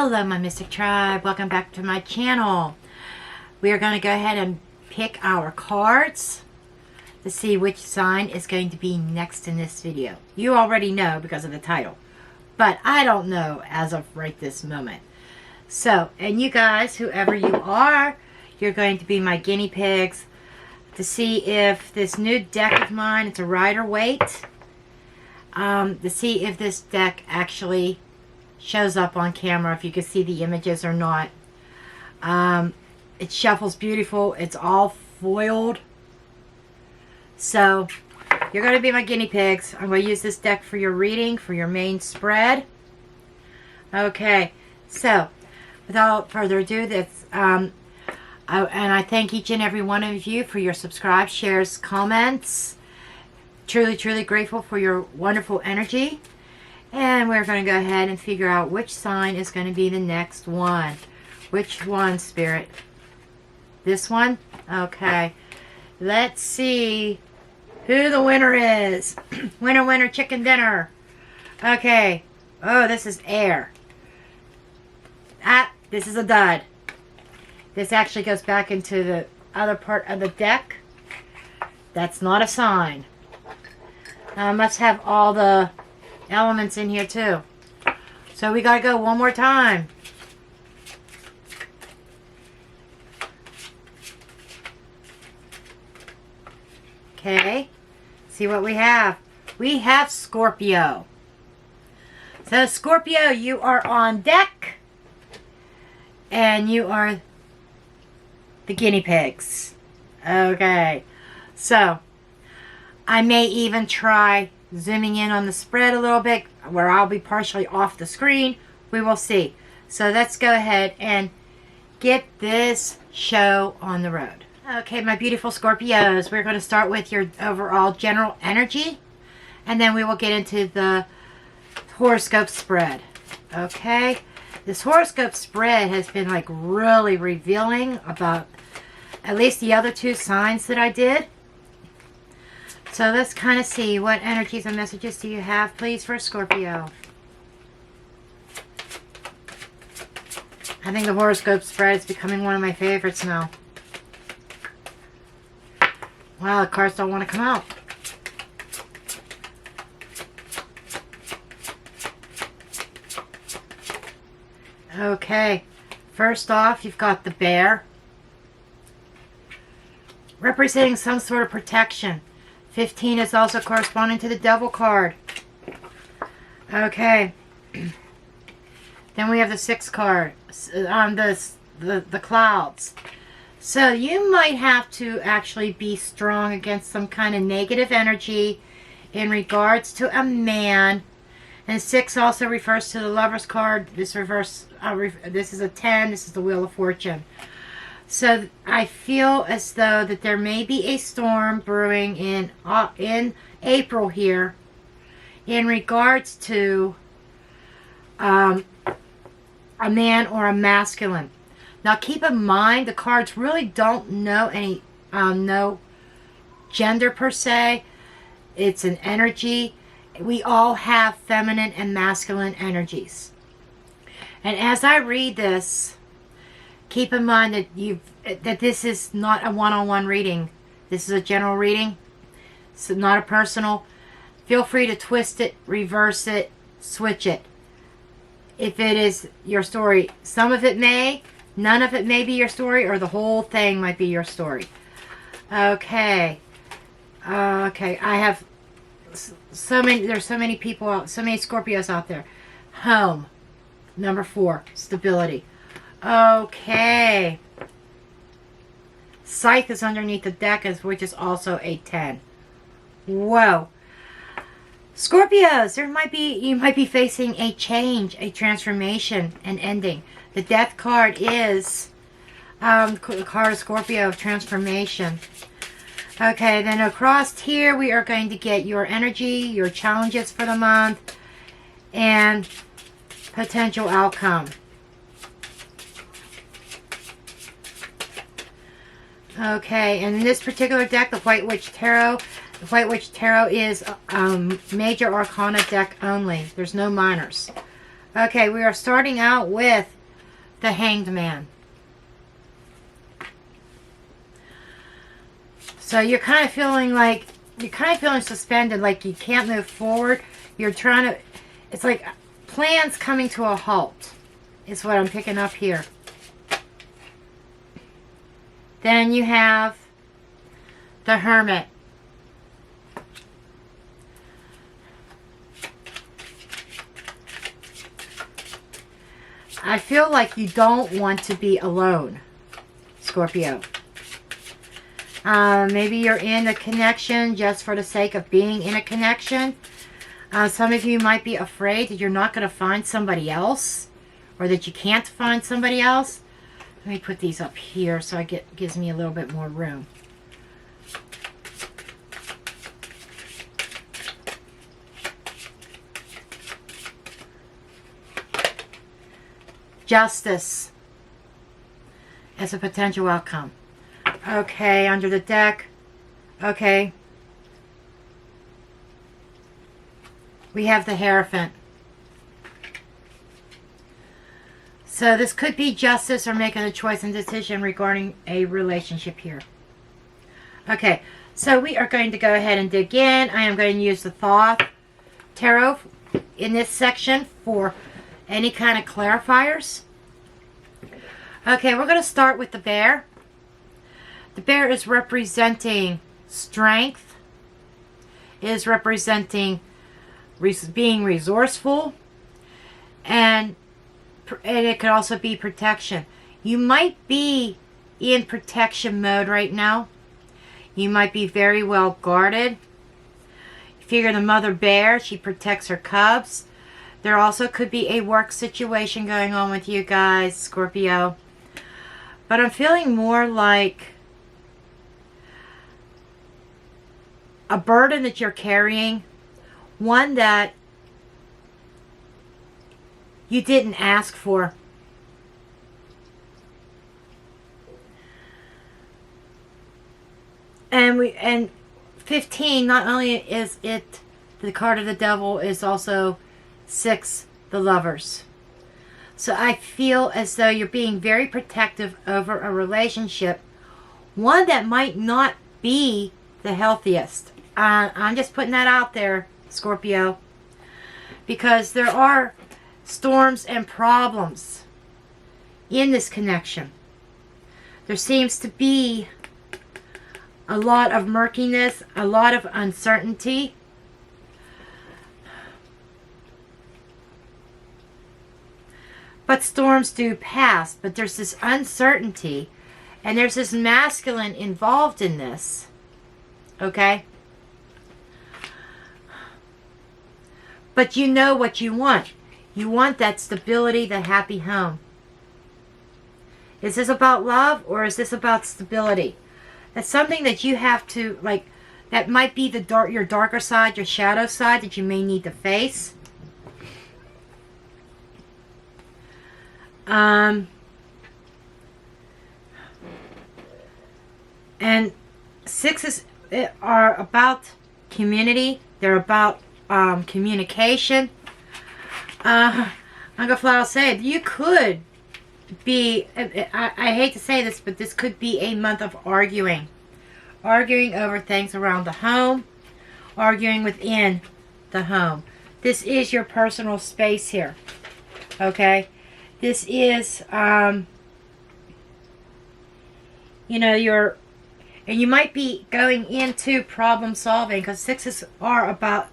Hello my Mystic Tribe, welcome back to my channel. We are going to go ahead and pick our cards to see which sign is going to be next in this video. You already know because of the title, but I don't know as of right this moment. So, and you guys, whoever you are, you're going to be my guinea pigs to see if this new deck of mine, it's a Rider-Waite, to see if this deck actually shows up on camera, if you can see the images or not. It shuffles beautiful. It's all foiled. So you're going to be my guinea pigs. I'm going to use this deck for your reading, for your main spread. Okay, so without further ado, and I thank each and every one of you for your subscribes, shares, comments. Truly, truly grateful for your wonderful energy. And we're going to go ahead and figure out which sign is going to be the next one. Which one, Spirit? This one? Okay. Let's see who the winner is. Winner, winner, chicken dinner. Okay. Oh, this is air. This is a dud. This actually goes back into the other part of the deck. That's not a sign. Must have all the elements in here too. So we gotta go one more time. Okay. See what we have. We have Scorpio. So Scorpio, you are on deck. And you are the guinea pigs. Okay. So I may even try zooming in on the spread a little bit where I'll be partially off the screen. We will see. So let's go ahead and get this show on the road. Okay, my beautiful Scorpios, we're going to start with your overall general energy, and then we will get into the horoscope spread. Okay, this horoscope spread has been like really revealing about at least the other two signs that I did. So let's kind of see what energies and messages do you have, please, for Scorpio. I think the horoscope spread is becoming one of my favorites now. Wow, the cards don't want to come out. Okay, first off, you've got the bear, representing some sort of protection. 15 is also corresponding to the devil card. Okay. Then we have the 6 card on the clouds. So you might have to actually be strong against some kind of negative energy in regards to a man. And 6 also refers to the Lover's card. This this is a 10. This is the Wheel of Fortune. So I feel as though that there may be a storm brewing in April here in regards to a man or a masculine. Now keep in mind the cards really don't know any no gender per se. It's an energy. We all have feminine and masculine energies. And as I read this, keep in mind that this is not a one-on-one reading. This is a general reading. It's not a personal. Feel free to twist it, reverse it, switch it. If it is your story, some of it may, none of it may be your story, or the whole thing might be your story. Okay. Okay, I have so many, there's so many people out, so many Scorpios out there. Home. Number 4, stability. Okay. Scythe is underneath the deck, which is also a 10. Whoa. Scorpios, you might be facing a change, a transformation, an ending. The death card is the card of Scorpio, transformation. Okay, then across here we are going to get your energy, your challenges for the month, and potential outcome. Okay, and in this particular deck, the White Witch Tarot, the White Witch Tarot is major arcana deck only. There's no minors. Okay, we are starting out with the Hanged Man. So you're kind of feeling like, you're kind of feeling suspended, like you can't move forward. You're trying to, it's like plans coming to a halt is what I'm picking up here. Then you have the Hermit. I feel like you don't want to be alone, Scorpio. Maybe you're in a connection just for the sake of being in a connection. Some of you might be afraid that you're not going to find somebody else, or that you can't find somebody else. Let me put these up here so gives me a little bit more room. Justice as a potential outcome. Okay, under the deck. Okay. We have the Hierophant. So this could be justice or making a choice and decision regarding a relationship here. Okay, so we are going to go ahead and dig in. I am going to use the Thoth Tarot in this section for any kind of clarifiers. Okay, we're going to start with the Bear. The Bear is representing strength, is representing being resourceful, and it could also be protection. You might be in protection mode right now. You might be very well guarded. You figure the mother bear, she protects her cubs. There also could be a work situation going on with you guys, Scorpio. But I'm feeling more like a burden that you're carrying, one that you didn't ask for. And 15, not only is it the card of the devil, is also 6, the Lovers. So I feel as though you're being very protective over a relationship, one that might not be the healthiest. I'm just putting that out there, Scorpio, because there are storms and problems in this connection. There seems to be a lot of murkiness, a lot of uncertainty. But storms do pass, but there's this uncertainty, and there's this masculine involved in this. Okay? But you know what you want. You want that stability, the happy home. Is this about love, or is this about stability? That's something that you have to, like, that might be your darker side, your shadow side that you may need to face. And 6s are about community. They're about communication. I'm gonna flat out say it. You could be, I hate to say this, but this could be a month of arguing over things around the home, arguing within the home. This is your personal space here. Okay, this is you know, and you might be going into problem solving, because 6s are about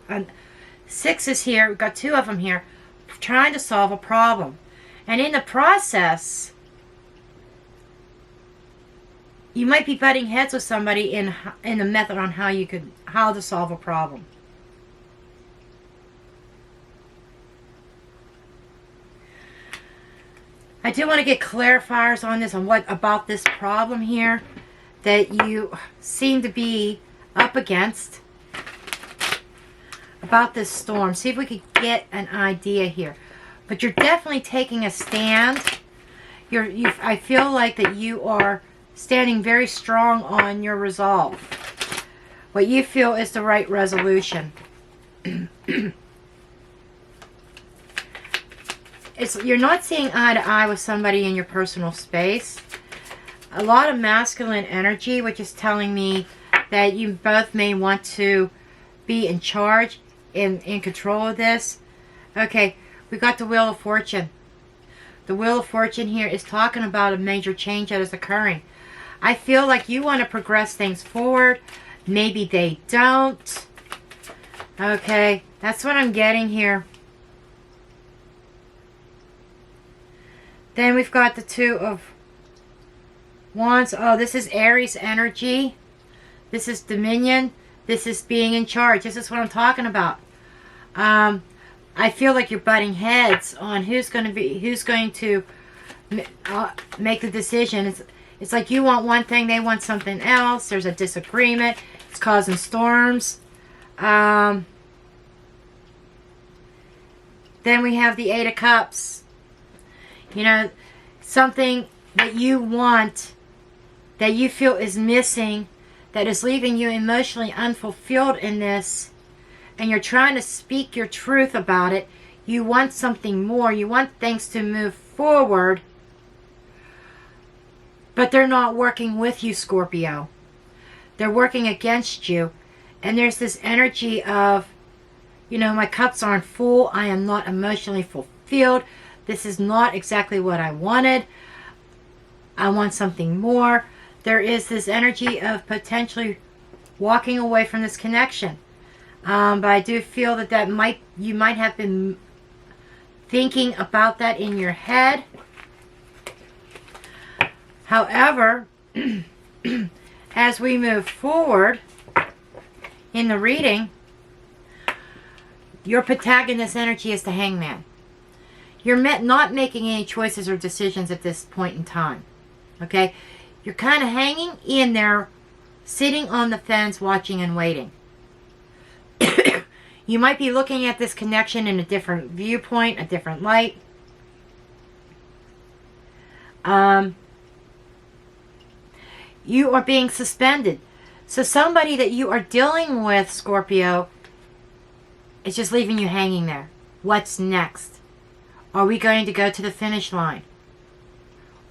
6s here. We've got 2 of them here, trying to solve a problem. And in the process, you might be butting heads with somebody in the method on how to solve a problem. I do want to get clarifiers on this, on what about this problem here that you seem to be up against, about this storm. See if we could get an idea here. But you're definitely taking a stand. I feel like that you are standing very strong on your resolve. What you feel is the right resolution. you're not seeing eye to eye with somebody in your personal space. A lot of masculine energy, which is telling me that you both may want to be in charge, in control of this. Okay, we got the Wheel of Fortune. The Wheel of Fortune here is talking about a major change that is occurring. I feel like you want to progress things forward. Maybe they don't. Okay, that's what I'm getting here. Then we've got the Two of Wands. Oh, this is Aries energy. This is dominion. This is being in charge. This is what I'm talking about. I feel like you're butting heads on who's going to make the decision. It's like you want one thing, they want something else. There's a disagreement. It's causing storms. Then we have the Eight of Cups. You know, something that you want, that you feel is missing, that is leaving you emotionally unfulfilled in this, and you're trying to speak your truth about it. You want something more. You want things to move forward, but they're not working with you, Scorpio. They're working against you. And there's this energy of, you know, my cups aren't full. I am not emotionally fulfilled. This is not exactly what I wanted. I want something more. There is this energy of potentially walking away from this connection. But I do feel that you might have been thinking about that in your head. However, as we move forward in the reading, your protagonist energy is the Hangman. You're not making any choices or decisions at this point in time. Okay? You're kind of hanging in there, sitting on the fence, watching and waiting. You might be looking at this connection in a different viewpoint, a different light. You are being suspended. So somebody that you are dealing with, Scorpio, is just leaving you hanging there. What's next? Are we going to go to the finish line?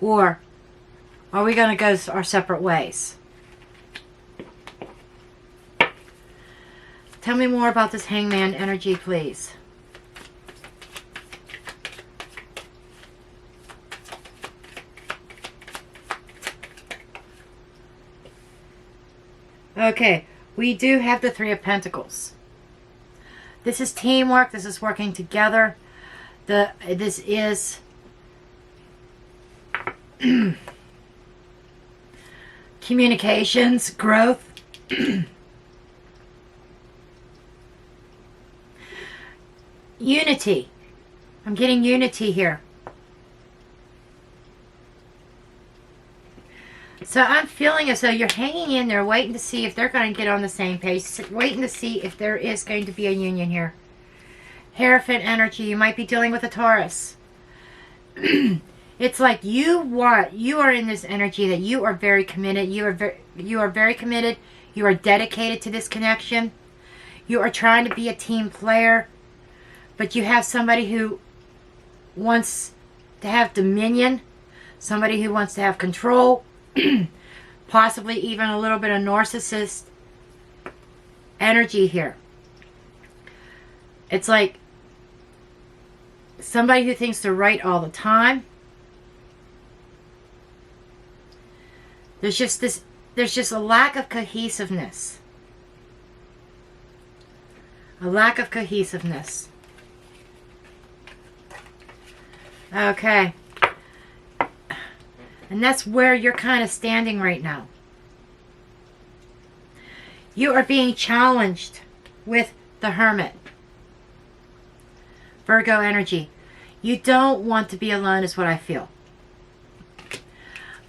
Or are we going to go our separate ways? Tell me more about this Hangman energy, please. Okay, we do have the Three of Pentacles. This is teamwork. This is working together. This is communications, growth. Unity. I'm getting unity here. So I'm feeling as though you're hanging in there, waiting to see if they're going to get on the same page, waiting to see if there is going to be a union here. Hierophant energy. You might be dealing with a Taurus. It's like you are in this energy that you are very committed. You are very committed. You are dedicated to this connection. You are trying to be a team player. But you have somebody who wants to have dominion, somebody who wants to have control, possibly even a little bit of narcissist energy here. It's like somebody who thinks they're right all the time. There's just a lack of cohesiveness. A lack of cohesiveness. Okay. And that's where you're kind of standing right now. You are being challenged with the Hermit. Virgo energy. You don't want to be alone is what I feel.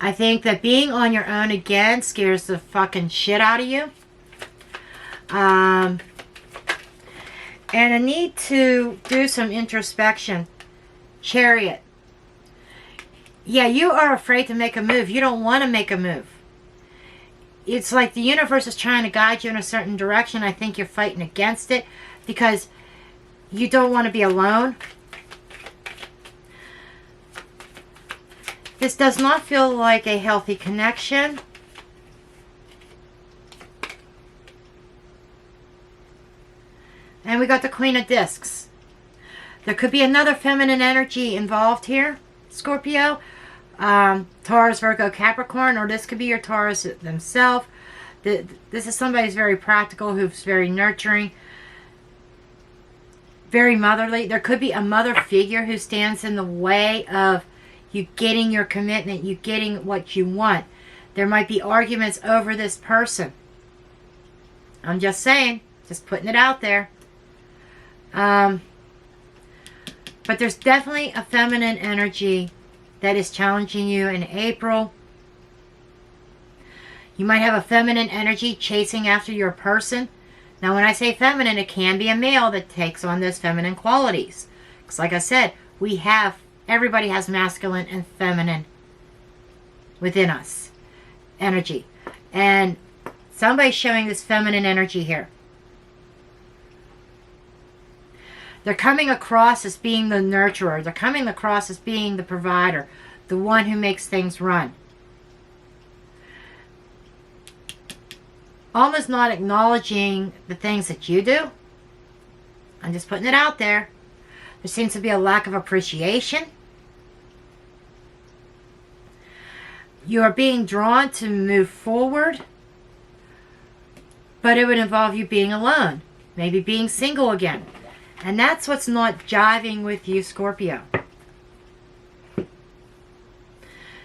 I think that being on your own again scares the fucking shit out of you. And I need to do some introspection. Chariot. Yeah, you are afraid to make a move. You don't want to make a move. It's like the universe is trying to guide you in a certain direction. I think you're fighting against it because you don't want to be alone. This does not feel like a healthy connection. And we got the Queen of Discs. There could be another feminine energy involved here, Scorpio. Taurus, Virgo, Capricorn, or this could be your Taurus themselves. This is somebody who's very practical, who's very nurturing, very motherly. There could be a mother figure who stands in the way of you getting your commitment, you getting what you want. There might be arguments over this person. I'm just saying, just putting it out there. But there's definitely a feminine energy that is challenging you in April. You might have a feminine energy chasing after your person. Now, when I say feminine, it can be a male that takes on those feminine qualities. Because like I said, everybody has masculine and feminine within us energy. And somebody's showing this feminine energy here. They're coming across as being the nurturer. They're coming across as being the provider, the one who makes things run. Almost not acknowledging the things that you do. I'm just putting it out there. There seems to be a lack of appreciation. You are being drawn to move forward, but it would involve you being alone, maybe being single again. And that's what's not jiving with you, Scorpio.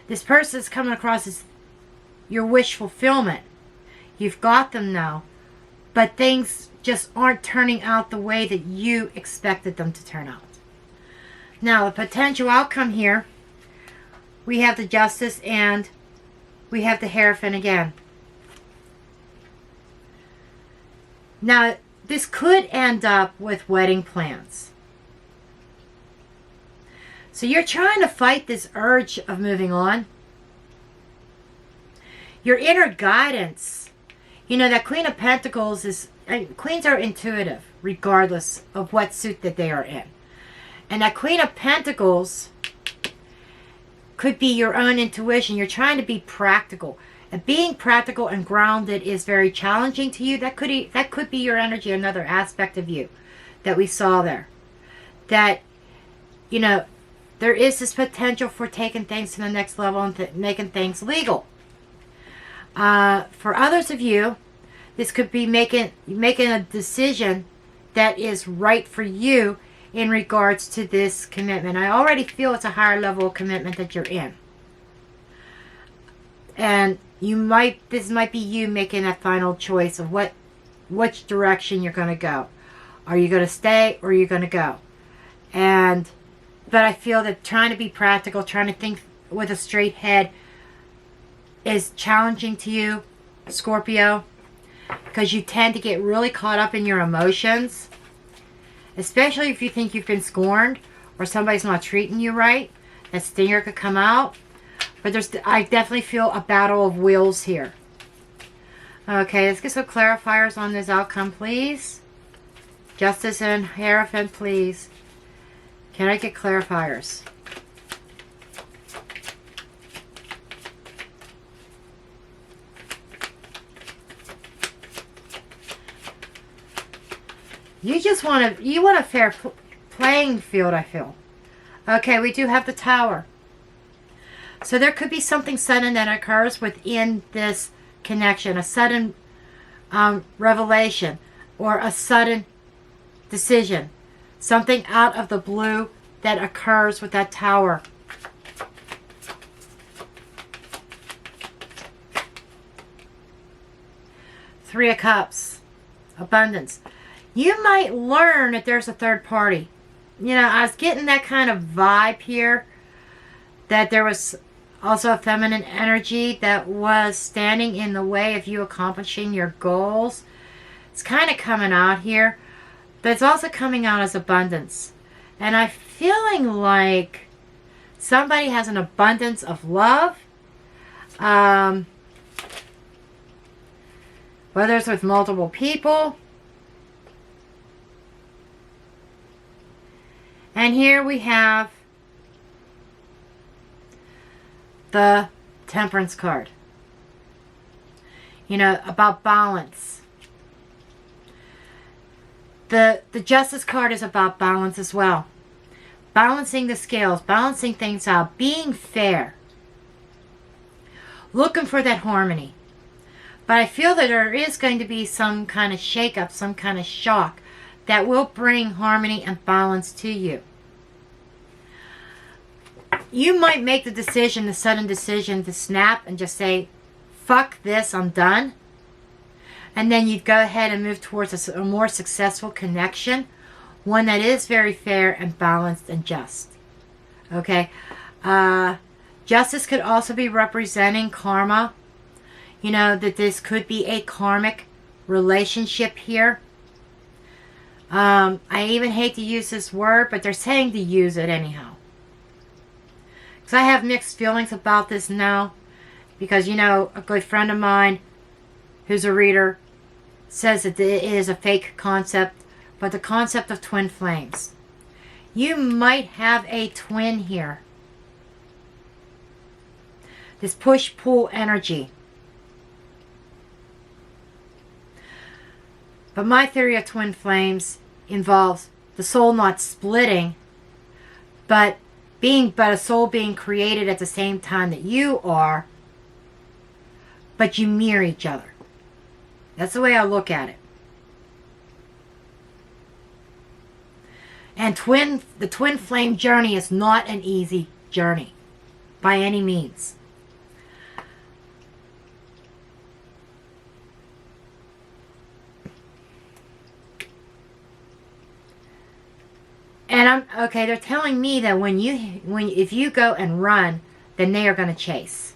This person is coming across as your wish fulfillment. You've got them now, but things just aren't turning out the way that you expected them to turn out. Now, the potential outcome here, we have the Justice and we have the Hierophant again. Now, this could end up with wedding plans. So you're trying to fight this urge of moving on. Your inner guidance. You know, that Queen of Pentacles is... Queens are intuitive, regardless of what suit that they are in. And that Queen of Pentacles could be your own intuition. You're trying to be practical. And being practical and grounded is very challenging to you. That could be your energy, another aspect of you that we saw there. That, you know, there is this potential for taking things to the next level and making things legal. For others of you, this could be making a decision that is right for you in regards to this commitment. I already feel it's a higher level of commitment that you're in. And this might be you making that final choice of which direction you're going to go. Are you going to stay or are you going to go? But I feel that trying to be practical, trying to think with a straight head is challenging to you, Scorpio, because you tend to get really caught up in your emotions, especially if you think you've been scorned or somebody's not treating you right. That stinger could come out. But I definitely feel a battle of wills here. Okay, let's get some clarifiers on this outcome, please. Justice and Hierophant, please. Can I get clarifiers? You want a fair playing field, I feel. Okay, we do have the Tower. So there could be something sudden that occurs within this connection, a sudden revelation or a sudden decision. Something out of the blue that occurs with that Tower. Three of Cups. Abundance. You might learn that there's a third party. You know, I was getting that kind of vibe here. That there was also a feminine energy that was standing in the way of you accomplishing your goals. It's kind of coming out here. But it's also coming out as abundance. And I'm feeling like somebody has an abundance of love. Whether it's with multiple people. And here we have the Temperance card. You know, about balance. The Justice card is about balance as well. Balancing the scales, balancing things out, being fair. Looking for that harmony. But I feel that there is going to be some kind of shake-up, some kind of shock that will bring harmony and balance to you. You might make the decision, the sudden decision to snap and just say, fuck this, I'm done. And then you'd go ahead and move towards a more successful connection. One that is very fair and balanced and just. Okay? Justice could also be representing karma. You know, that this could be a karmic relationship here. I even hate to use this word, but they're saying to use it anyhow. Because I have mixed feelings about this now. Because, you know, a good friend of mine who's a reader says that it is a fake concept. But the concept of twin flames. You might have a twin here. This push-pull energy. But my theory of twin flames involves the soul not splitting, but a soul being created at the same time that you are, but you mirror each other. That's the way I look at it. And the twin flame journey is not an easy journey by any means. And they're telling me that if you go and run, then they are going to chase.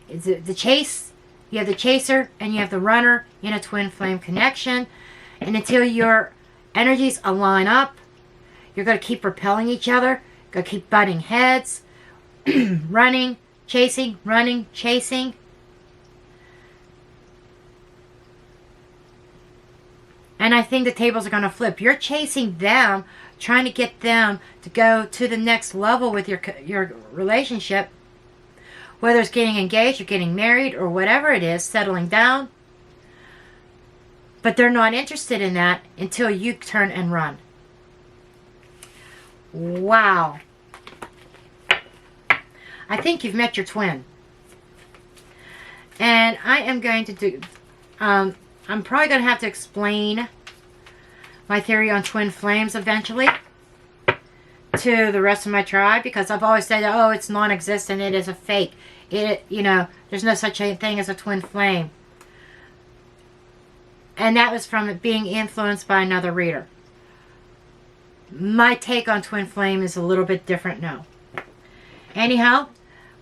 The chase, you have the chaser and you have the runner in a twin flame connection. And until your energies align up, you're going to keep repelling each other. Going to keep butting heads. Running, chasing, running, chasing. And I think the tables are going to flip. You're chasing them, trying to get them to go to the next level with your relationship. Whether it's getting engaged or getting married or whatever it is, settling down. But they're not interested in that until you turn and run. Wow. I think you've met your twin. And I am going to do... I'm probably going to have to explain my theory on twin flames eventually to the rest of my tribe, because I've always said, oh, it's non-existent, it is a fake. There's no such a thing as a twin flame. And that was from it being influenced by another reader. My take on twin flame is a little bit different now. Anyhow,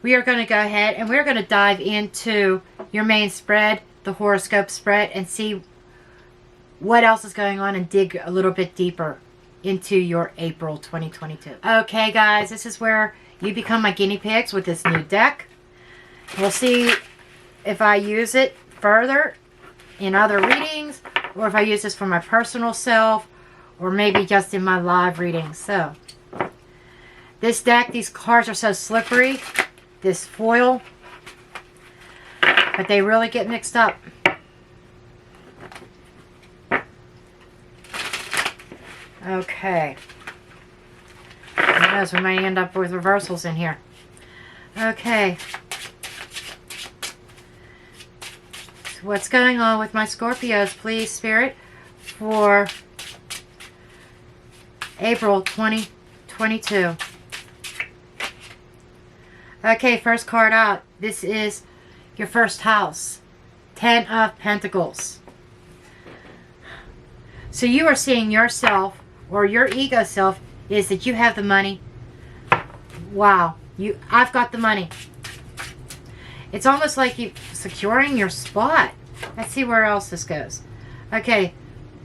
we are going to go ahead and we're going to dive into your main spread, the horoscope spread, and see what else is going on and dig a little bit deeper into your April 2022. Okay, guys, this is where you become my guinea pigs with this new deck. We'll see if I use it further in other readings, or if I use this for my personal self, or maybe just in my live readings. So, this deck, these cards are so slippery, this foil, but they really get mixed up. Okay. Who knows, we might end up with reversals in here. Okay. So what's going on with my Scorpios, please, Spirit, for April 2022. Okay, first card out. This is your first house. 10 of Pentacles. So you are seeing yourself, or your ego self, is that you have the money. Wow. I've got the money. It's almost like you securing your spot. Let's see where else this goes. Okay.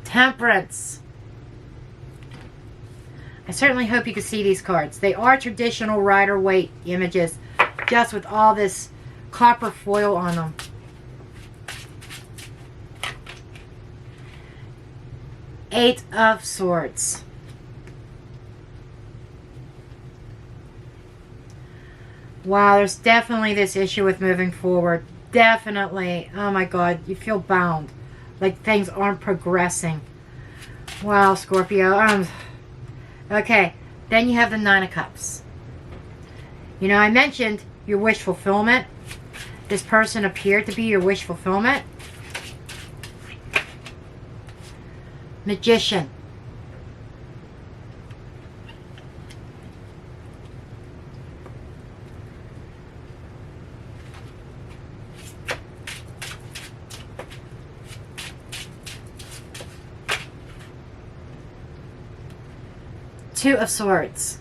Temperance. I certainly hope you can see these cards. They are traditional Rider-Waite images, just with all this copper foil on them. Eight of Swords. Wow, there's definitely this issue with moving forward. Definitely. Oh my God, you feel bound. Like things aren't progressing. Wow, Scorpio. Okay, then you have the Nine of Cups. You know, I mentioned your wish fulfillment. This person appeared to be your wish fulfillment. Magician. Two of Swords.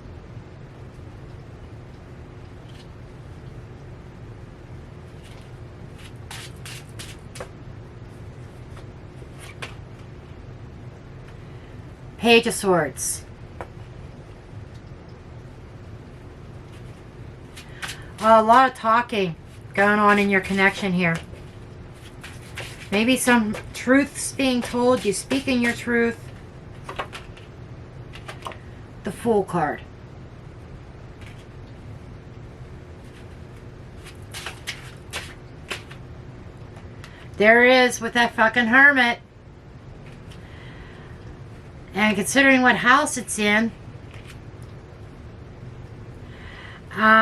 Page of Swords. A lot of talking going on in your connection here. Maybe some truths being told. You speaking your truth. The Fool card. There is with that fucking Hermit. And considering what house it's in,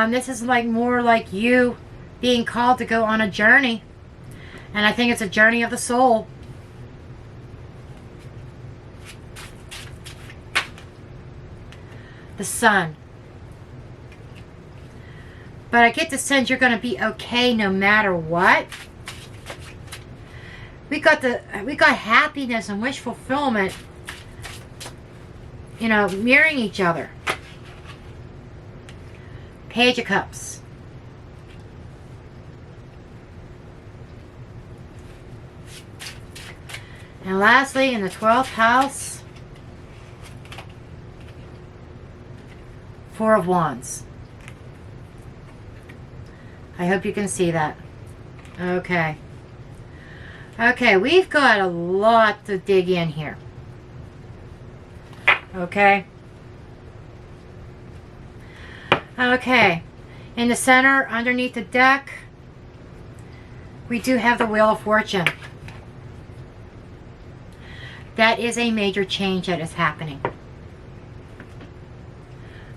this is like more like you being called to go on a journey. And I think it's a journey of the soul. The Sun. But I get the sense you're going to be okay no matter what. We got happiness and wish fulfillment, you know, mirroring each other. Page of Cups. And lastly, in the 12th house, Four of Wands. I hope you can see that. Okay. Okay, we've got a lot to dig in here. Okay. Okay. In the center, underneath the deck, we do have the Wheel of Fortune. That is a major change that is happening.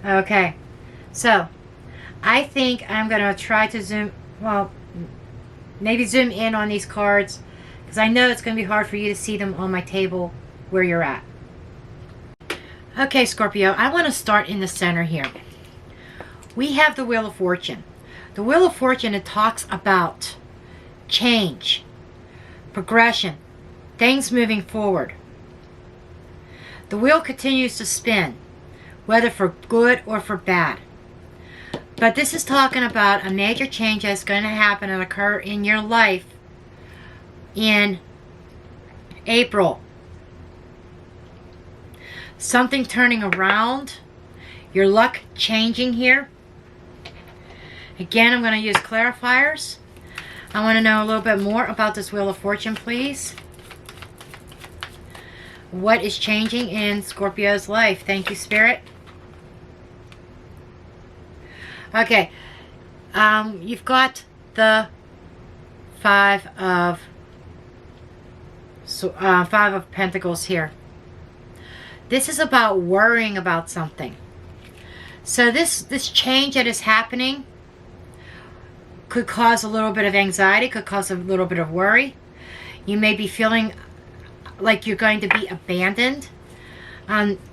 Okay. So, I think I'm going to try to zoom, well, maybe zoom in on these cards, because I know it's going to be hard for you to see them on my table where you're at. Okay, Scorpio, I want to start in the center here. We have the Wheel of Fortune. The Wheel of Fortune, it talks about change, progression, things moving forward. The wheel continues to spin, whether for good or for bad. But this is talking about a major change that's going to happen and occur in your life in April. Something turning around. Your luck changing here. Again, I'm going to use clarifiers. I want to know a little bit more about this Wheel of Fortune, please. What is changing in Scorpio's life? Thank you, Spirit. Okay. You've got the Five of Pentacles here. This is about worrying about something. So this change that is happening could cause a little bit of anxiety, could cause a little bit of worry. You may be feeling like you're going to be abandoned.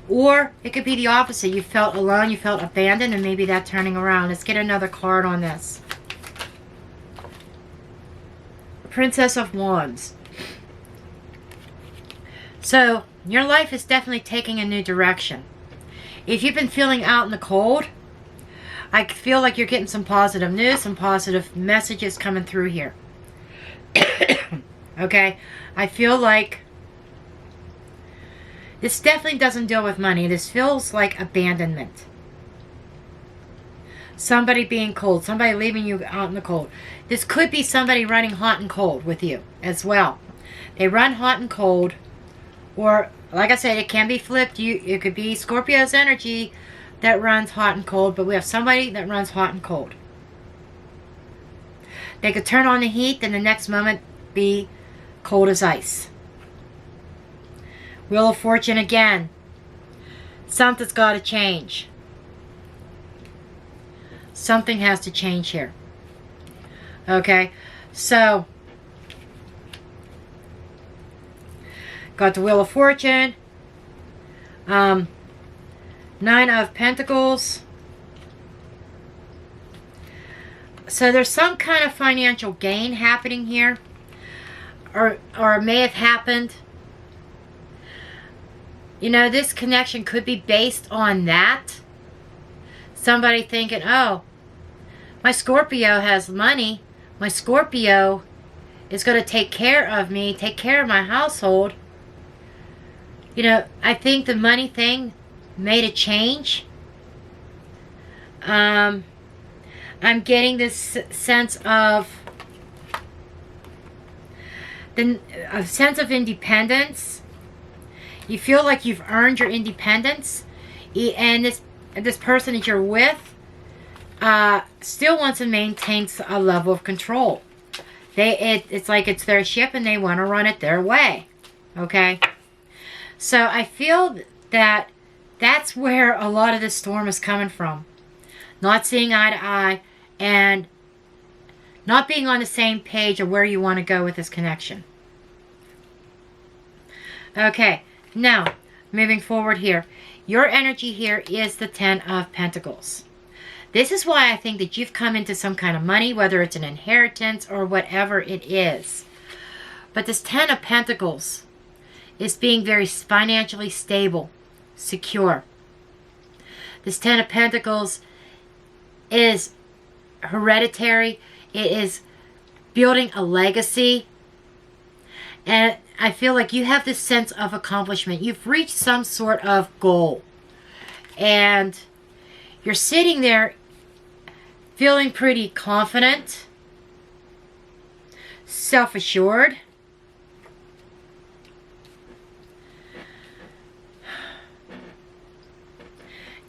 Or it could be the opposite. You felt alone, you felt abandoned, and maybe that turning around. Let's get another card on this. Princess of Wands. So, your life is definitely taking a new direction. If you've been feeling out in the cold, I feel like you're getting some positive news, some positive messages coming through here. Okay? I feel like this definitely doesn't deal with money. This feels like abandonment. Somebody being cold. Somebody leaving you out in the cold. This could be somebody running hot and cold with you as well. They run hot and cold. Or, like I said, it can be flipped. It could be Scorpio's energy that runs hot and cold. But we have somebody that runs hot and cold. They could turn on the heat, then the next moment be cold as ice. Wheel of Fortune again. Something's got to change. Something has to change here. Okay, so got the Wheel of Fortune, 9 of Pentacles. So there's some kind of financial gain happening here, or it may have happened. You know, this connection could be based on that. Somebody thinking, oh, my Scorpio has money. My Scorpio is going to take care of me, take care of my household. You know, I think the money thing made a change. I'm getting this sense of a sense of independence. You feel like you've earned your independence, and this person that you're with still wants to maintain a level of control. It's like it's their ship and they want to run it their way. Okay? So I feel that that's where a lot of this storm is coming from. Not seeing eye to eye and not being on the same page of where you want to go with this connection. Okay, now moving forward here. Your energy here is the 10 of Pentacles. This is why I think that you've come into some kind of money, whether it's an inheritance or whatever it is. But this 10 of Pentacles is being very financially stable, secure. This 10 of Pentacles is hereditary. It is building a legacy. And I feel like you have this sense of accomplishment. You've reached some sort of goal. And you're sitting there feeling pretty confident, self-assured.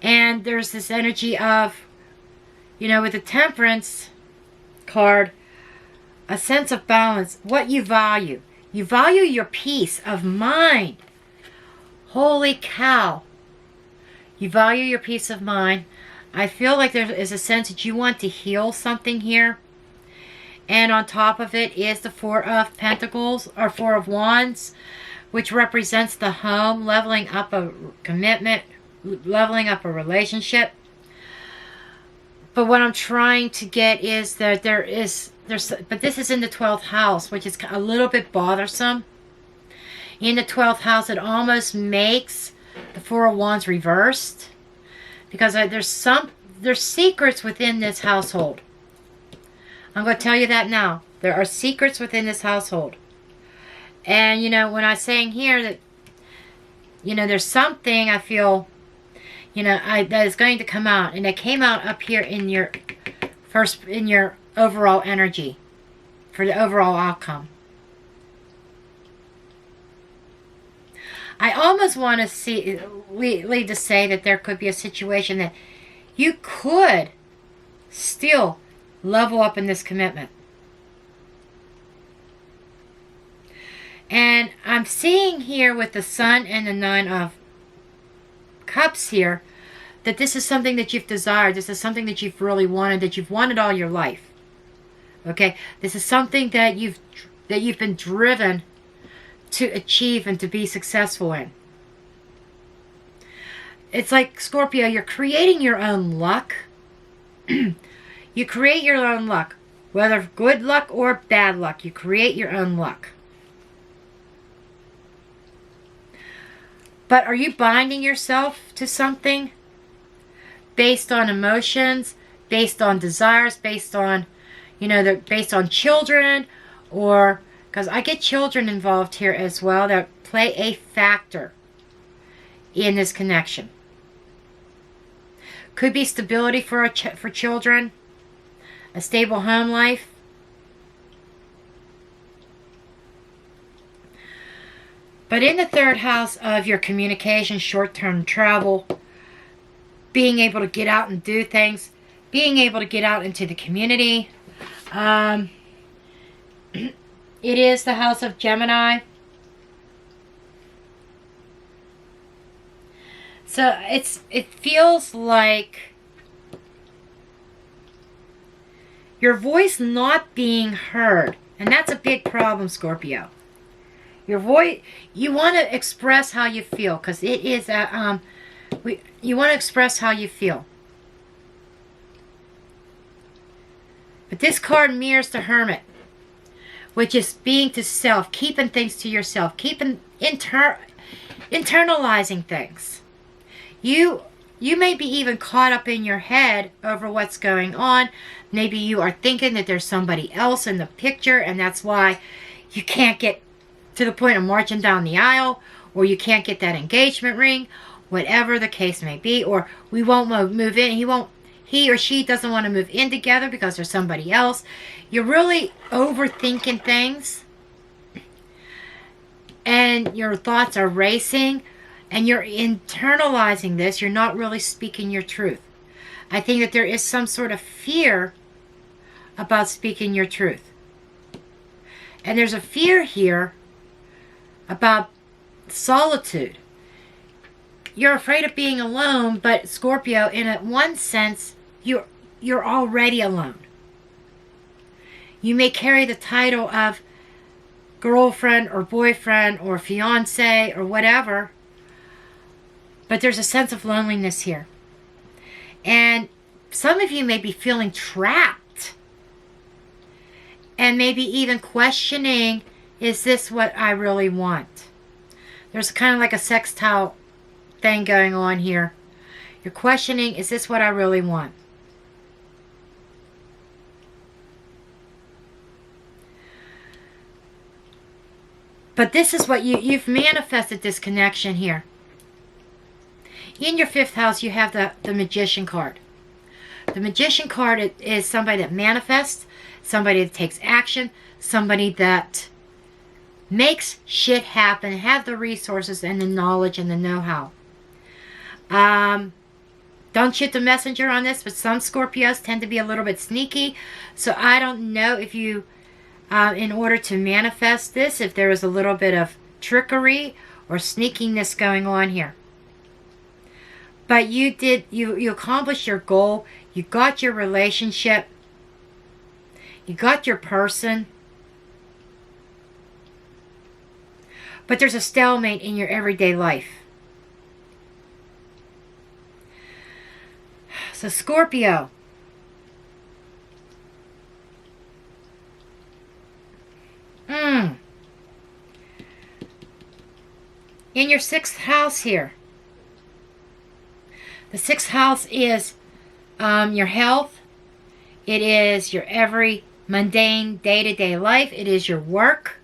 And there's this energy of, you know, with the Temperance card, a sense of balance, what you value. You value your peace of mind. Holy cow. You value your peace of mind. I feel like there is a sense that you want to heal something here. And on top of it is the 4 of Pentacles, or 4 of Wands, which represents the home, leveling up a commitment, leveling up a relationship. But what I'm trying to get is that but this is in the 12th house, which is a little bit bothersome. In the 12th house, it almost makes the 4 of Wands reversed, because there's secrets within this household. I'm going to tell you that now. There are secrets within this household. And, you know, when I'm saying here that, you know, there's something I feel, you know, that is going to come out. And it came out up here in your overall energy for the overall outcome. I almost want to lead to say that there could be a situation that you could still level up in this commitment. And I'm seeing here with the Sun and the 9 of Cups here, that this is something that you've desired. This is something that you've really wanted, that you've wanted all your life. Okay? This is something that you've been driven to achieve and to be successful in. It's like, Scorpio, you're creating your own luck. You create your own luck. Whether good luck or bad luck, you create your own luck. But are you binding yourself to something based on emotions, based on desires, based on, you know, based on children, or, because I get children involved here as well that play a factor in this connection. Could be stability for children, a stable home life. But in the 3rd house of your communication, short-term travel, being able to get out and do things, being able to get out into the community, It is the house of Gemini. So it feels like your voice not being heard. And that's a big problem, Scorpio. Your voice, you want to express how you feel, because it is you want to express how you feel. But this card mirrors the Hermit, which is being to self, keeping things to yourself, internalizing things. You may be even caught up in your head over what's going on. Maybe you are thinking that there's somebody else in the picture, and that's why you can't get to the point of marching down the aisle, or you can't get that engagement ring, whatever the case may be, or we won't move in. He or she doesn't want to move in together because there's somebody else. You're really overthinking things, and your thoughts are racing, and you're internalizing this. You're not really speaking your truth. I think that there is some sort of fear about speaking your truth. And there's a fear here about solitude. You're afraid of being alone, but Scorpio, in one sense, you're already alone. You may carry the title of girlfriend or boyfriend or fiance or whatever, but there's a sense of loneliness here. And some of you may be feeling trapped and maybe even questioning, is this what I really want? There's kind of like a sextile thing going on here. You're questioning, is this what I really want? But this is what you've manifested, this connection here. In your 5th house, you have the Magician card. The Magician card is somebody that manifests, somebody that takes action, somebody that makes shit happen, have the resources and the knowledge and the know-how. Don't shoot the messenger on this, but some Scorpios tend to be a little bit sneaky. So I don't know if you, in order to manifest this, if there was a little bit of trickery or sneakiness going on here. But you accomplished your goal. You got your relationship. You got your person. But there's a stalemate in your everyday life. So Scorpio, in your 6th house here, the 6th house is your health. It is your every mundane day-to-day life. It is your work.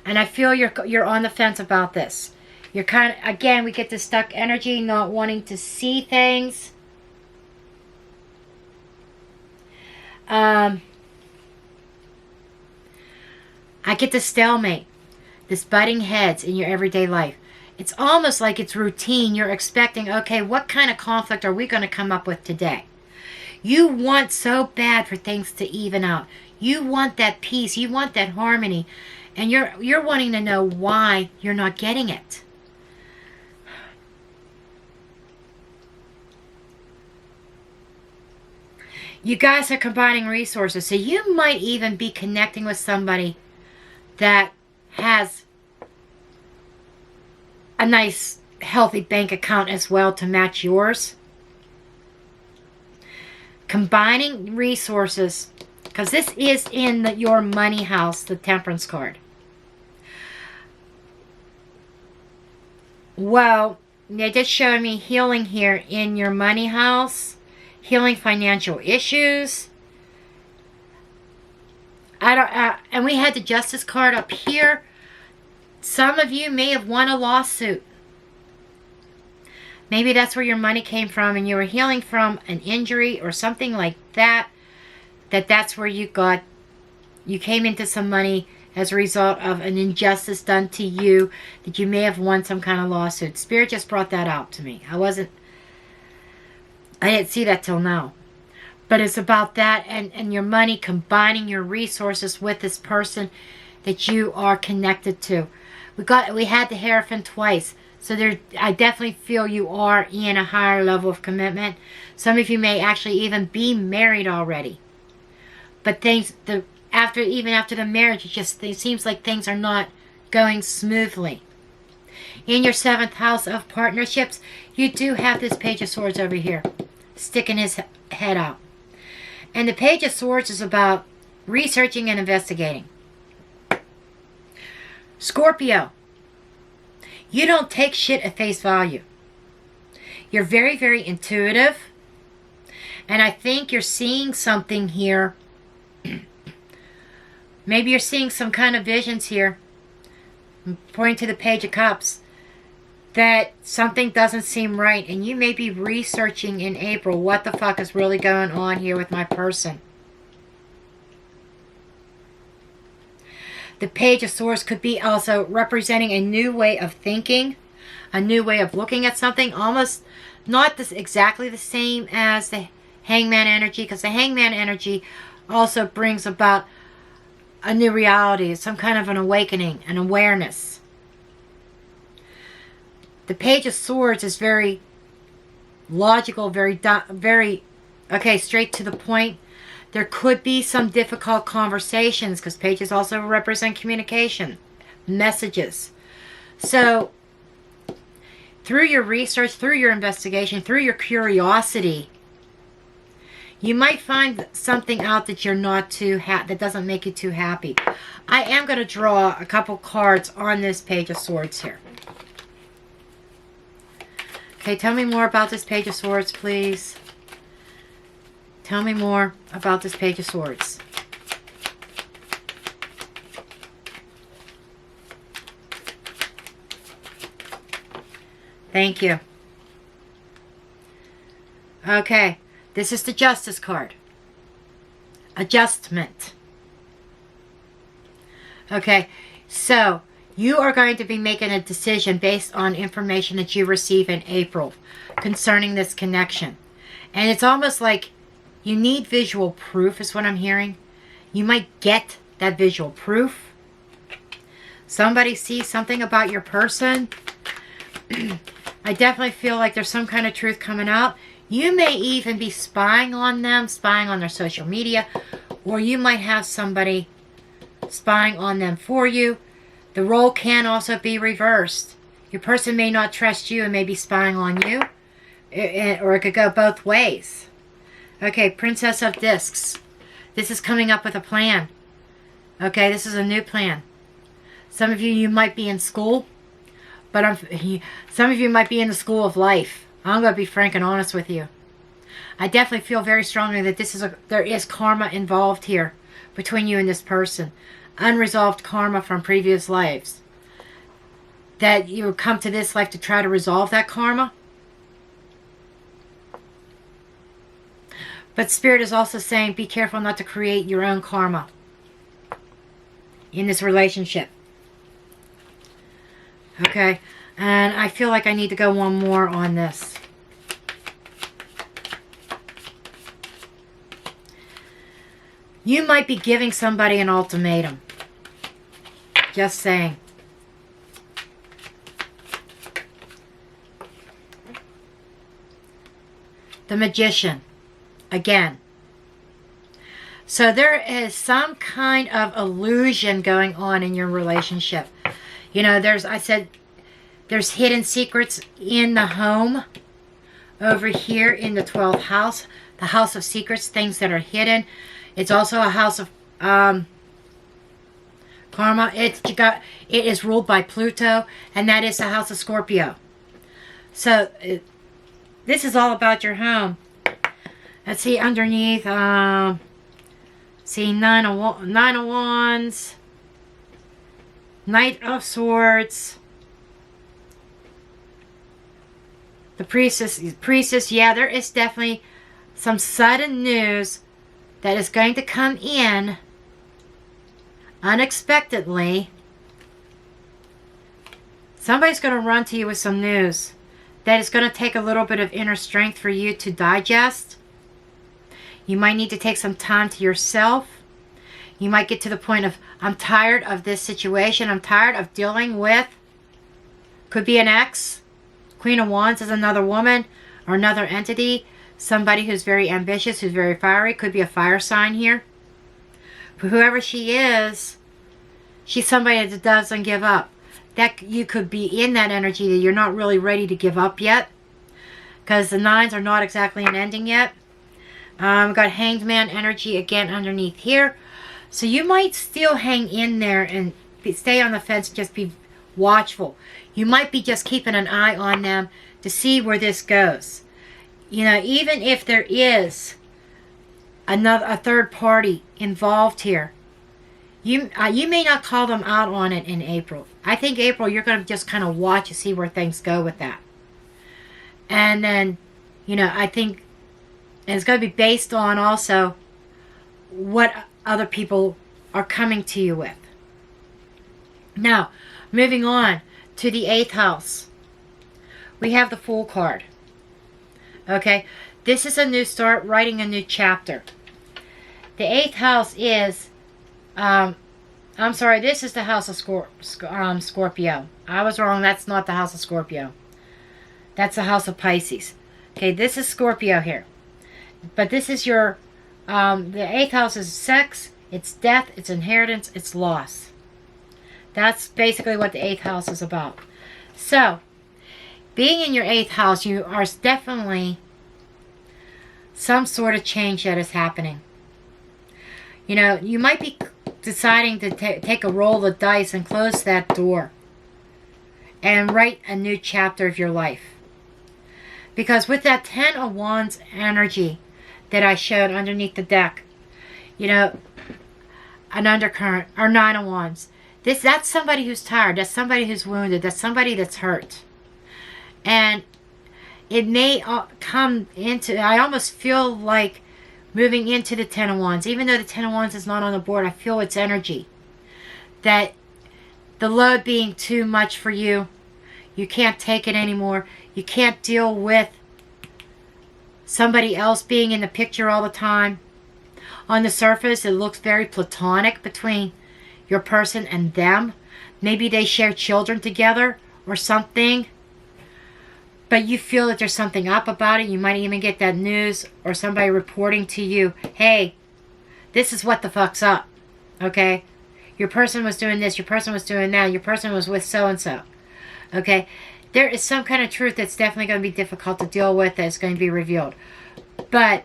And I feel you're on the fence about this. You're kind of, again, we get this stuck energy, not wanting to see things. I get the stalemate, this butting heads in your everyday life. It's almost like it's routine. You're expecting, okay, what kind of conflict are we going to come up with today? You want so bad for things to even out. You want that peace. You want that harmony. And you're wanting to know why you're not getting it. You guys are combining resources. So you might even be connecting with somebody that has a nice, healthy bank account as well to match yours. Combining resources, because this is in your money house, the Temperance card. Well, they just showing me healing here in your money house, healing financial issues. And we had the Justice card up here. Some of you may have won a lawsuit. Maybe that's where your money came from and you were healing from an injury or something like that. That's where you came into some money as a result of an injustice done to you, that you may have won some kind of lawsuit. Spirit just brought that out to me. I didn't see that till now. But it's about that and your money, combining your resources with this person that you are connected to. We had the Hierophant twice. So I definitely feel you are in a higher level of commitment. Some of you may actually even be married already. But even after the marriage, it seems like things are not going smoothly. In your 7th house of partnerships, you do have this Page of Swords over here, sticking his head out. And the Page of Swords is about researching and investigating. Scorpio, you don't take shit at face value. You're very, very intuitive. And I think you're seeing something here. Maybe you're seeing some kind of visions here. Pointing to the Page of Cups. That something doesn't seem right. And you may be researching in April what the fuck is really going on here with my person. The Page of Swords could be also representing a new way of thinking, a new way of looking at something, almost not exactly the same as the Hangman energy, because the Hangman energy also brings about a new reality, some kind of an awakening, an awareness. The Page of Swords is very logical, very straight to the point. There could be some difficult conversations because pages also represent communication, messages. So, through your research, through your investigation, through your curiosity, you might find something out that you're not that doesn't make you too happy. I am going to draw a couple cards on this Page of Swords here. Okay, tell me more about this Page of Swords, please. Tell me more about this Page of Swords. Thank you. Okay, this is the Justice card. Adjustment. Okay, so you are going to be making a decision based on information that you receive in April concerning this connection. And it's almost like you need visual proof is what I'm hearing. You might get that visual proof. Somebody sees something about your person. I definitely feel like there's some kind of truth coming out. You may even be spying on them, spying on their social media, or you might have somebody spying on them for you. The role can also be reversed. Your person may not trust you and may be spying on you, or it could go both ways. Okay, Princess of Discs. This is coming up with a plan. Okay, this is a new plan. Some of you might be in school, but some of you might be in the school of life. I'm going to be frank and honest with you. I definitely feel very strongly that there is karma involved here between you and this person. Unresolved karma from previous lives. That you would come to this life to try to resolve that karma. But Spirit is also saying, be careful not to create your own karma in this relationship. Okay, and I feel like I need to go one more on this. You might be giving somebody an ultimatum. Just saying. The Magician. Again. So there is some kind of illusion going on in your relationship. You know, there's hidden secrets in the home. Over here in the 12th house. The house of secrets, things that are hidden. It's also a house of karma. It is ruled by Pluto, and that is the house of Scorpio. So this is all about your home. Let's see underneath. See Nine of Wands, Knight of Swords, the Priestess. Yeah, there is definitely some sudden news that is going to come in unexpectedly. Somebody's going to run to you with some news that is going to take a little bit of inner strength for you to digest. You might need to take some time to yourself. You might get to the point of, I'm tired of this situation. I'm tired of dealing with, could be an ex. Queen of Wands is another woman or another entity. Somebody who's very ambitious, who's very fiery. Could be a fire sign here. But whoever she is, she's somebody that doesn't give up. That you could be in that energy that you're not really ready to give up yet. Because the 9s are not exactly an ending yet. Got Hanged Man energy again underneath here. So you might still hang in there and stay on the fence. Just be watchful. You might be just keeping an eye on them to see where this goes. You know, even if there is a third party involved here, you may not call them out on it in April. I think April, you're going to just kind of watch and see where things go with that. And then, you know, I think it's going to be based on also what other people are coming to you with. Now, moving on to the 8th house. We have the Fool card. Okay, this is a new start, writing a new chapter. The 8th house is, I'm sorry, this is the house of Scorpio. I was wrong, that's not the house of Scorpio. That's the house of Pisces. Okay, this is Scorpio here. But this is your, the 8th house is sex, it's death, it's inheritance, it's loss. That's basically what the 8th house is about. So, being in your 8th house, you are definitely some sort of change that is happening. You know, you might be deciding to take a roll of the dice and close that door and write a new chapter of your life. Because with that 10 of Wands energy that I showed underneath the deck, you know, an undercurrent, or 9 of Wands. That's somebody who's tired. That's somebody who's wounded. That's somebody that's hurt. And it may come into, I almost feel like moving into the 10 of Wands. Even though the 10 of Wands is not on the board, I feel its energy. That the load being too much for you. You can't take it anymore. You can't deal with somebody else being in the picture all the time. On the surface, it looks very platonic between your person and them. Maybe they share children together or something. But you feel that there's something up about it. You might even get that news or somebody reporting to you, hey, this is what the fuck's up. Okay? Your person was doing this. Your person was doing that. Your person was with so-and-so. Okay? There is some kind of truth that's definitely going to be difficult to deal with that's going to be revealed. But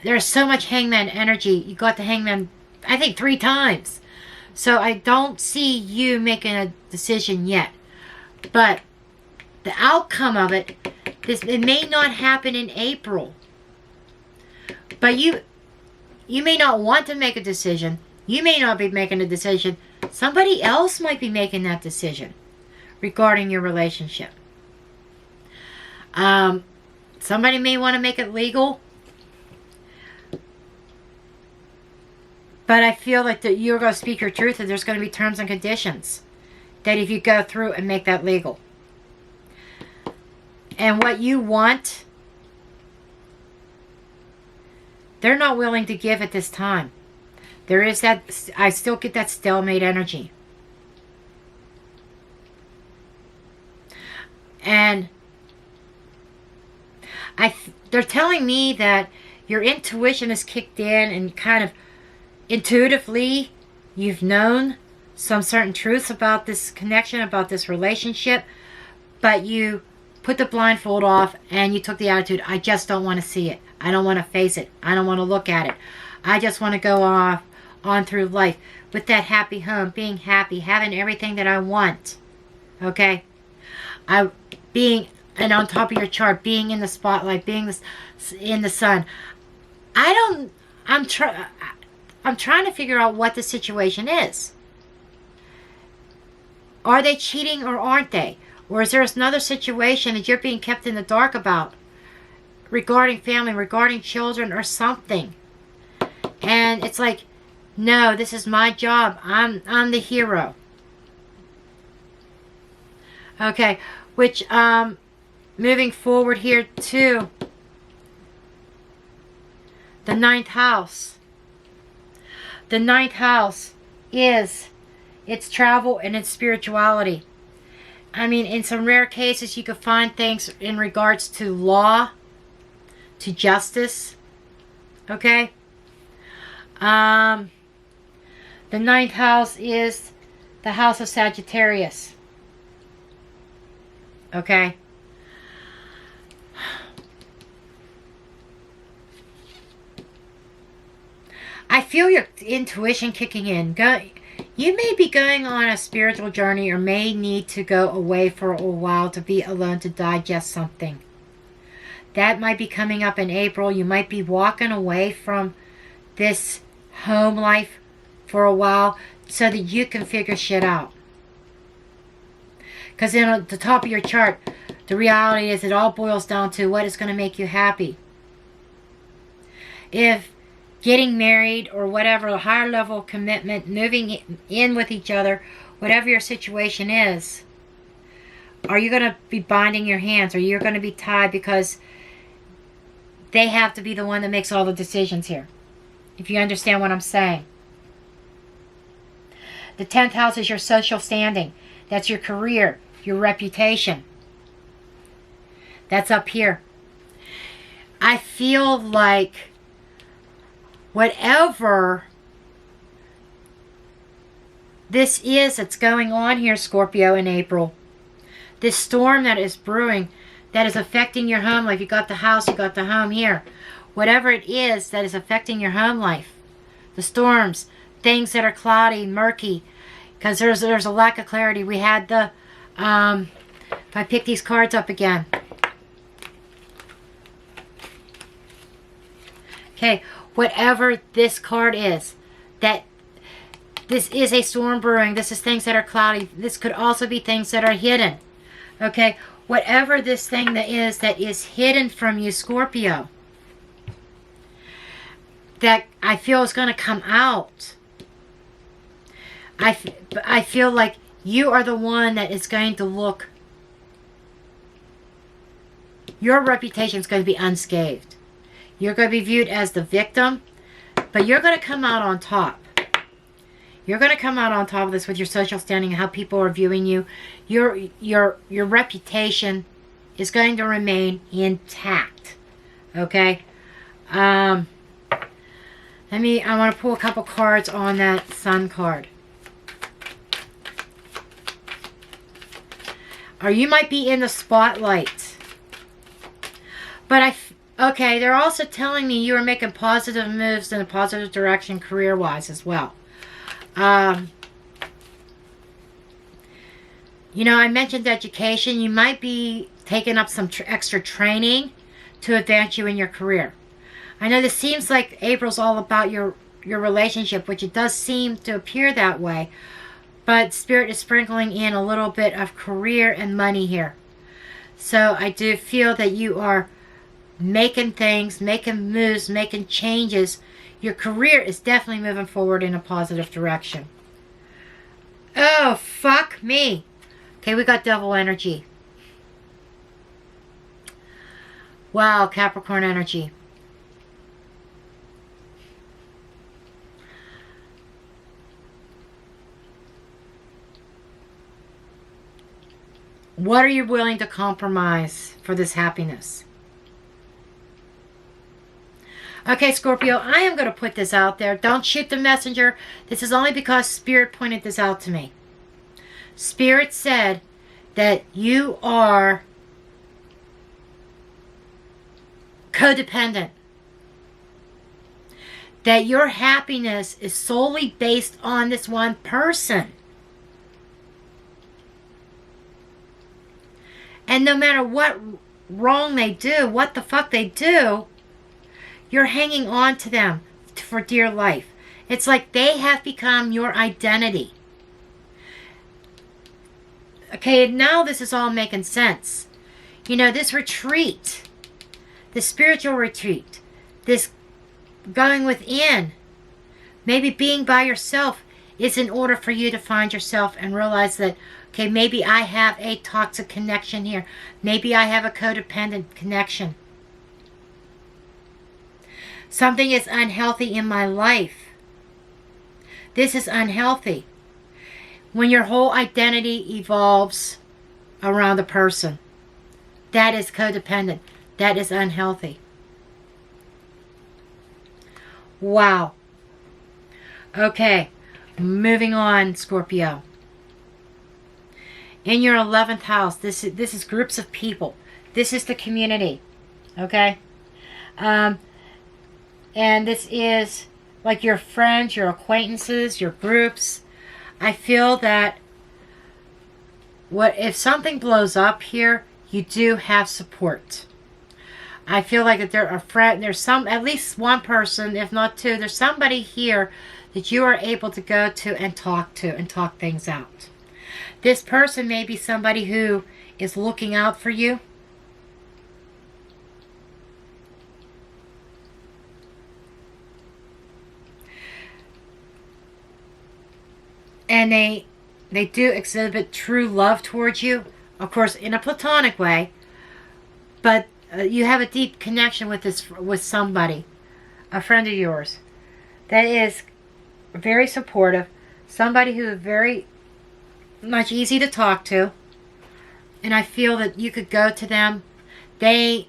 there's so much Hangman energy. You got the Hangman, I think, 3 times. So I don't see you making a decision yet. But the outcome of it, it may not happen in April. But you may not want to make a decision. You may not be making a decision. Somebody else might be making that decision regarding your relationship. Somebody may want to make it legal. But I feel like that you're going to speak your truth and there's going to be terms and conditions that if you go through and make that legal. And what you want, they're not willing to give at this time. There is that, I still get that stalemate energy. And they're telling me that your intuition is kicked in and kind of intuitively you've known some certain truths about this connection, about this relationship, but you put the blindfold off and you took the attitude, I just don't want to see it. I don't want to face it. I don't want to look at it. I just want to go on through life with that happy home, being happy, having everything that I want. Okay? Being and on top of your chart, being in the spotlight, being in the sun. I'm trying to figure out what the situation is. Are they cheating or aren't they? Or is there another situation that you're being kept in the dark about regarding family, regarding children or something? And it's like, no, this is my job. I'm the hero. Okay, which moving forward here too, The ninth house. The ninth house is its travel and its spirituality. I mean, in some rare cases, you could find things in regards to law, to justice. Okay? The ninth house is the house of Sagittarius. Okay? I feel your intuition kicking in. You may be going on a spiritual journey or may need to go away for a while to be alone to digest something. That might be coming up in April. You might be walking away from this home life for a while so that you can figure shit out. Because in the top of your chart, the reality is it all boils down to what is going to make you happy. If getting married or whatever, a higher level of commitment, moving in with each other, whatever your situation is, are you going to be binding your hands or you're going to be tied because they have to be the one that makes all the decisions here? If you understand what I'm saying. The 10th house is your social standing. That's your career, your reputation. That's up here. I feel like whatever this is that's going on here, Scorpio, in April, this storm that is brewing, that is affecting your home life. You got the house, you got the home here. Whatever it is that is affecting your home life, the storms, things that are cloudy, murky, because there's a lack of clarity. We had the, if I pick these cards up again. Okay, whatever this card is, that this is a storm brewing. This is things that are cloudy. This could also be things that are hidden. Okay, whatever this thing that is hidden from you, Scorpio, that I feel is going to come out. I feel like you are the one that is going to look, your reputation is going to be unscathed. You're going to be viewed as the victim, but you're going to come out on top. You're going to come out on top of this with your social standing and how people are viewing you. Your reputation is going to remain intact. Okay? I want to pull a couple cards on that Sun card. Or you might be in the spotlight. But okay, they're also telling me you are making positive moves in a positive direction career-wise as well. You know, I mentioned education. You might be taking up some extra training to advance you in your career. I know this seems like April's all about your relationship, which it does seem to appear that way. But Spirit is sprinkling in a little bit of career and money here. So I do feel that you are making things, making moves, making changes. Your career is definitely moving forward in a positive direction. Oh, fuck me. Okay, we got devil energy. Wow, Capricorn energy. What are you willing to compromise for this happiness? Okay, Scorpio, I am going to put this out there. Don't shoot the messenger. This is only because Spirit pointed this out to me. Spirit said that you are codependent. That your happiness is solely based on this one person. And no matter what wrong they do, what the fuck they do, you're hanging on to them for dear life. It's like they have become your identity. Okay, now this is all making sense. You know, this retreat, this spiritual retreat, this going within, maybe being by yourself is in order for you to find yourself and realize that, okay, maybe I have a toxic connection here. Maybe I have a codependent connection. Something is unhealthy in my life. This is unhealthy. When your whole identity evolves around a person, that is codependent. That is unhealthy. Wow. Okay, moving on, Scorpio. In your 11th house, this is groups of people. This is the community. Okay? And this is like your friends, your acquaintances, your groups. I feel that if something blows up here, you do have support. I feel like that there's at least one person, if not two, there's somebody here that you are able to go to and talk things out. This person may be somebody who is looking out for you. And they do exhibit true love towards you, of course, in a platonic way. But you have a deep connection with somebody, a friend of yours, that is very supportive, somebody who is very much easy to talk to, and I feel that you could go to them. It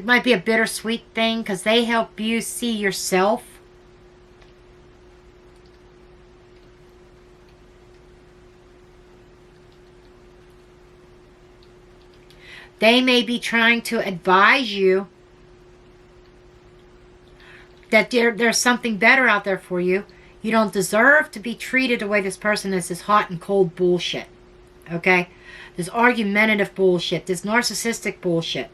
might be a bittersweet thing because they help you see yourself. They may be trying to advise you that there's something better out there for you. You don't deserve to be treated the way this person is, this hot and cold bullshit. Okay? This argumentative bullshit. This narcissistic bullshit.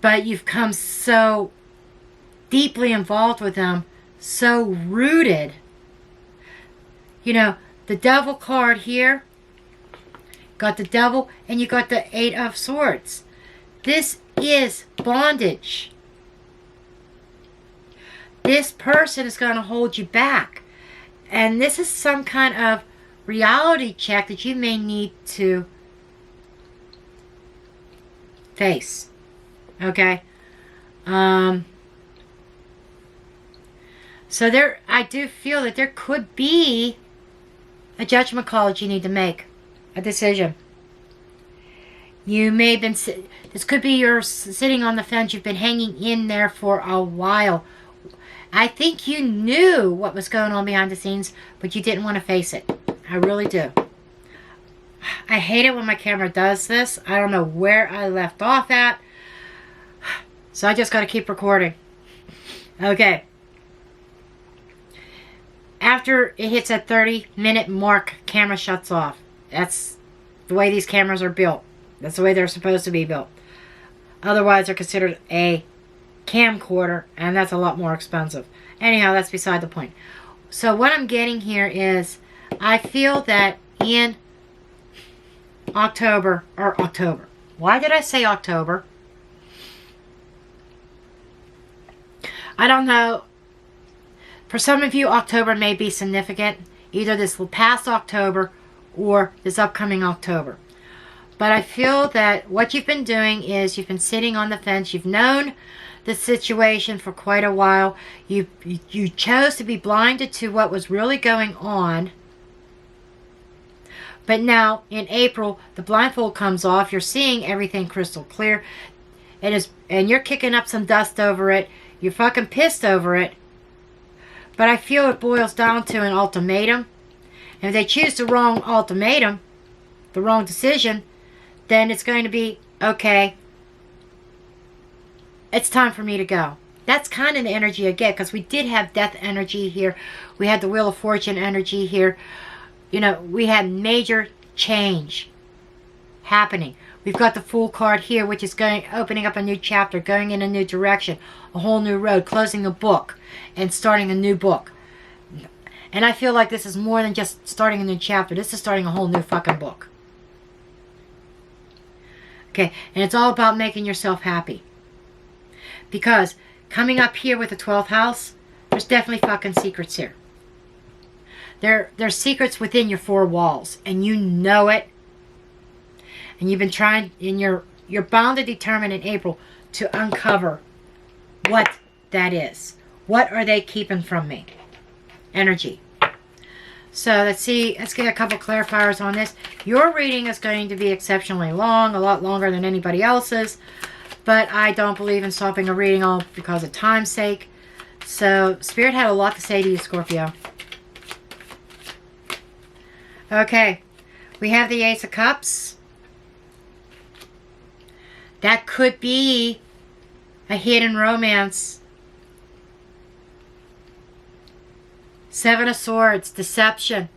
But you've come so deeply involved with them, so rooted. You know, the devil card here, got the devil, and you got the 8 of Swords. This is bondage. This person is going to hold you back. And this is some kind of reality check that you may need to face. Okay? So I do feel that there could be a judgment call that you need to make. A decision. You may have been, this could be you're sitting on the fence, you've been hanging in there for a while. I think you knew what was going on behind the scenes, but you didn't want to face it. I really do. I hate it when my camera does this. I don't know where I left off at. So I just got to keep recording. Okay. After it hits that 30-minute mark, camera shuts off. That's the way these cameras are built. That's the way they're supposed to be built. Otherwise, they're considered a camcorder, and that's a lot more expensive. Anyhow, that's beside the point. So what I'm getting here is, I feel that in October. Why did I say October? I don't know. For some of you, October may be significant. Either this past October or this upcoming October. But I feel that what you've been doing is you've been sitting on the fence. You've known the situation for quite a while. You chose to be blinded to what was really going on. But now, in April, the blindfold comes off. You're seeing everything crystal clear. And you're kicking up some dust over it. You're fucking pissed over it. But I feel it boils down to an ultimatum. And if they choose the wrong ultimatum, the wrong decision, then it's going to be, okay, it's time for me to go. That's kind of the energy I get, because we did have death energy here. We had the Wheel of Fortune energy here. You know, we had major change happening. We've got the Fool card here, which is opening up a new chapter, going in a new direction, a whole new road, closing a book, and starting a new book. And I feel like this is more than just starting a new chapter. This is starting a whole new fucking book. Okay, and it's all about making yourself happy. Because coming up here with the 12th house, there's definitely fucking secrets here. There's secrets within your 4 walls, and you know it. And you've been trying in your you're bound and determined in April to uncover what that is. What are they keeping from me? Energy. So let's see. Let's get a couple clarifiers on this. Your reading is going to be exceptionally long, a lot longer than anybody else's. But I don't believe in stopping a reading all because of time's sake. So Spirit had a lot to say to you, Scorpio. Okay. We have the Ace of Cups. That could be a hidden romance. Seven of Swords, deception,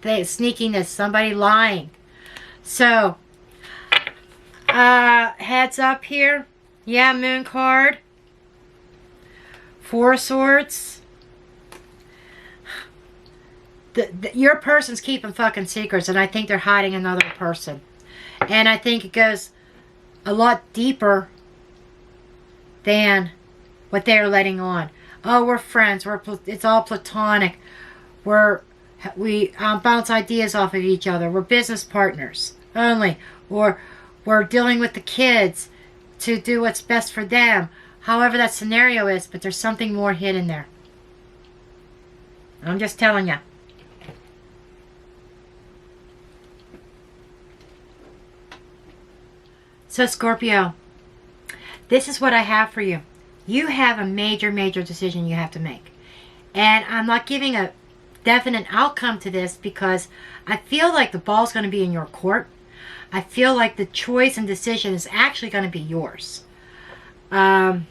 sneakiness, somebody lying. So, heads up here. Yeah, Moon card. Four of Swords. Your person's keeping fucking secrets, and I think they're hiding another person. And I think it goes a lot deeper than what they're letting on. Oh, we're friends. It's all platonic. We bounce ideas off of each other. We're business partners only. Or we're dealing with the kids to do what's best for them. However that scenario is, but there's something more hidden there. I'm just telling you. So Scorpio, this is what I have for you. You have a major, major decision you have to make. And I'm not giving a definite outcome to this because I feel like the ball's going to be in your court. I feel like the choice and decision is actually going to be yours. Whether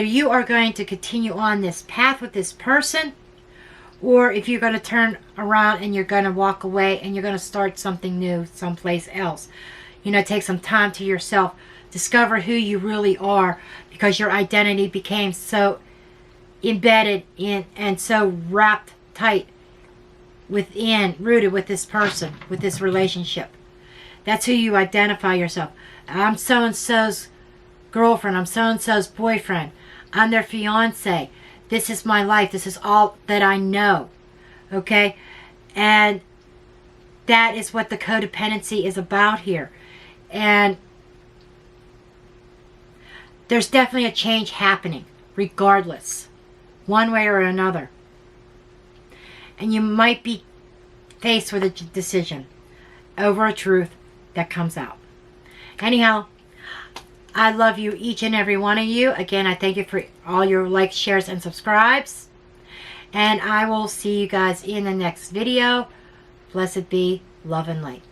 you are going to continue on this path with this person, or if you're going to turn around and you're going to walk away and you're going to start something new someplace else. You know, take some time to yourself. Discover who you really are, because your identity became so embedded in and so wrapped tight within, rooted with this person, with this relationship. That's who you identify yourself. I'm so-and-so's girlfriend. I'm so-and-so's boyfriend. I'm their fiance. This is my life. This is all that I know. Okay? And that is what the codependency is about here. And there's definitely a change happening, regardless, one way or another. And you might be faced with a decision over a truth that comes out. Anyhow, I love you, each and every one of you. Again, I thank you for all your likes, shares, and subscribes. And I will see you guys in the next video. Blessed be, love and light.